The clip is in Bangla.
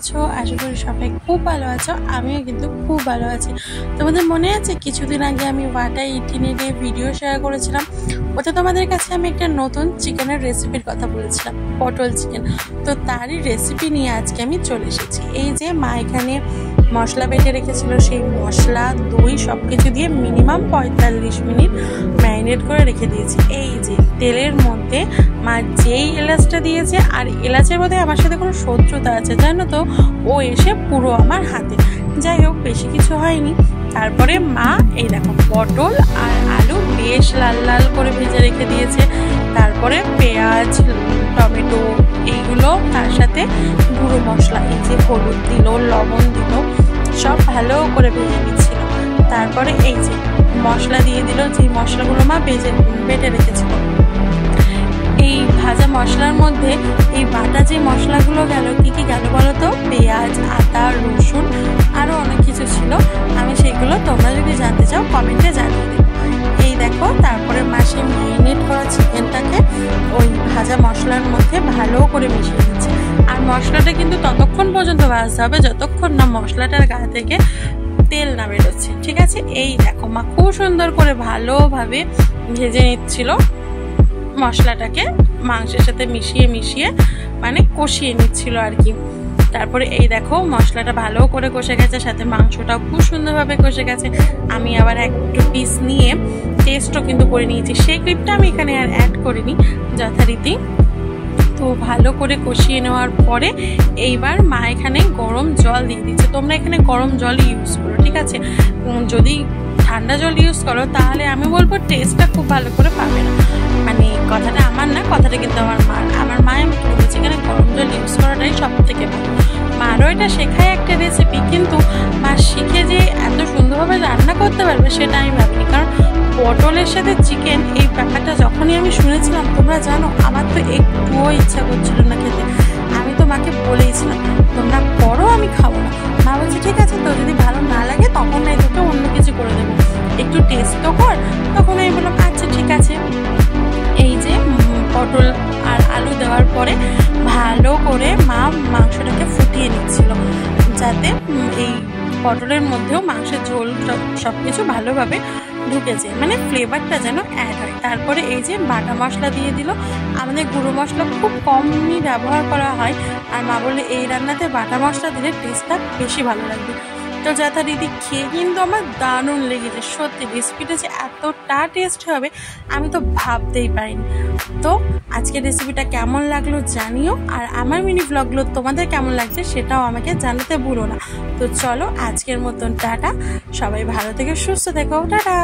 আছো? আশা করি সবাই খুব ভালো আছো। আমিও কিন্তু খুব ভালো আছি। তোমাদের মনে আছে কিছুদিন আগে আমি ওয়াটা ইটিনেটে ভিডিও শেয়ার করেছিলাম, ওতে তোমাদের কাছে আমি একটা নতুন চিকেনের রেসিপির কথা বলেছিলাম, পটল চিকেন। তো তারই রেসিপি নিয়ে আজকে আমি চলে এসেছি। এই যে মা এখানে মশলা বেটে রেখেছিল, সেই মশলা দই সব কিছু দিয়ে মিনিমাম 45 মিনিট ম্যারিনেট করে রেখে দিয়েছি। এই যে তেলের মধ্যে মা যেই এলাচটা দিয়েছে, আর এলাচের মধ্যে আমার সাথে কোনো শত্রুতা আছে জানো তো, ও এসে পুরো আমার হাতে। যাই হোক, বেশি কিছু হয়নি। তারপরে মা এই দেখো পটল আর আলু বেশ লাল লাল করে ভেজে রেখে দিয়েছে। তারপরে পেঁয়াজ, টমেটো এইগুলো, তার সাথে গুঁড়ো মশলা, এই যে হলুদ দিল, লবণ দিল, সব ভালো করে ভেজে নিচ্ছিল। তারপরে এই যে মশলা দিয়ে দিল, যে মশলাগুলো মা বেটে রেখেছিল। এই ভাজা মশলার মধ্যে এই বাটা যে মশলাগুলো গেল, কি কি গেল বলো তো? পেঁয়াজ, আদা, রসুন, আরও অনেক কিছু ছিল। আমি সেগুলো তোমরা যদি জানতে চাও কমেন্টে জানিয়ে দেবো। এই দেখো, তারপরে মাসে ম্যারিনেট করা চিকেনটাকে ওই ভাজা মশলার মধ্যে ভালো করে মিশিয়ে দিচ্ছে। আর মশলাটা কিন্তু ততক্ষণ পর্যন্ত ভাজতে হবে যতক্ষণ না মশলাটার গা থেকে তেল না বেরোচ্ছে, ঠিক আছে? এই দেখো মা খুব সুন্দর করে ভালোভাবে ভেজে নিচ্ছিল মশলাটাকে, মাংসের সাথে মিশিয়ে মানে কষিয়ে নিচ্ছিল আর কি। তারপরে এই দেখো মশলাটা ভালো করে কষে গেছে, সাথে মাংসটাও খুব সুন্দরভাবে কষে গেছে। আমি আবার একটু পিস নিয়ে টেস্টও কিন্তু করে নিয়েছি, সেই ক্লিপটা আমি এখানে আর অ্যাড করিনি যথারীতি। তো ভালো করে কষিয়ে নেওয়ার পরে এইবার মা এখানে গরম জল দিয়ে দিচ্ছে। তোমরা এখানে গরম জল ইউজ করো, ঠিক আছে? যদি ঠান্ডা জল ইউজ করো তাহলে আমি বলবো টেস্টটা খুব ভালো করে পাবে না। মানে কথাটা আমার না, কথাটা কিন্তু আমার মা আমাকে বলেছে এখানে গরম জল ইউজ করাটাই সব থেকে ভালো। মারও এটা শেখায় একটা রেসিপি, কিন্তু মা শিখে যে এত সুন্দরভাবে রান্না করতে পারবে সেটা আমি ভাবিনি। কারণ পটলের সাথে চিকেন এই ব্যাপারটা যখনই আমি শুনেছিলাম, তোমরা জানো আমার তো একটুও ইচ্ছা করছিল না খেতে। আমি তো মাকে বলেইছিলাম তোমরা করো, আমি খাবো না। মা বলছে ঠিক আছে, তো যদি ভালো না লাগে তখন নাই তোকে অন্য কিছু করে দেবো, একটু টেস্ট তো কর। তখন আমি বললাম আচ্ছা ঠিক আছে। এই যে পটল আর আলু দেওয়ার পরে ভালো করে মা মাংসটাকে ফুটিয়ে নিচ্ছিল, যাতে এই পটলের মধ্যেও মাংসের ঝোল সব কিছু ভালোভাবে ঢুকে যায়, মানে ফ্লেভারটা যেন অ্যাড হয়। তারপরে এই যে বাটা মশলা দিয়ে দিল। আমাদের গুঁড়ো মশলা খুব কমই ব্যবহার করা হয়, আর মা বললে এই রান্নাতে বাটা মশলা দিলে টেস্টটা বেশি ভালো লাগবে। তো যথারীতি খেয়ে কিন্তু আমার দারুণ লেগেছে। সত্যি রেসিপিটা যে এতটা টেস্ট হবে আমি তো ভাবতেই পারিনি। তো আজকের রেসিপিটা কেমন লাগলো জানিও, আর আমার মিনি ব্লগগুলো তোমাদের কেমন লাগছে সেটাও আমাকে জানাতে ভুলো না। তো চলো আজকের মতন টাটা, সবাই ভালো থেকে সুস্থ থেকো, টাটা।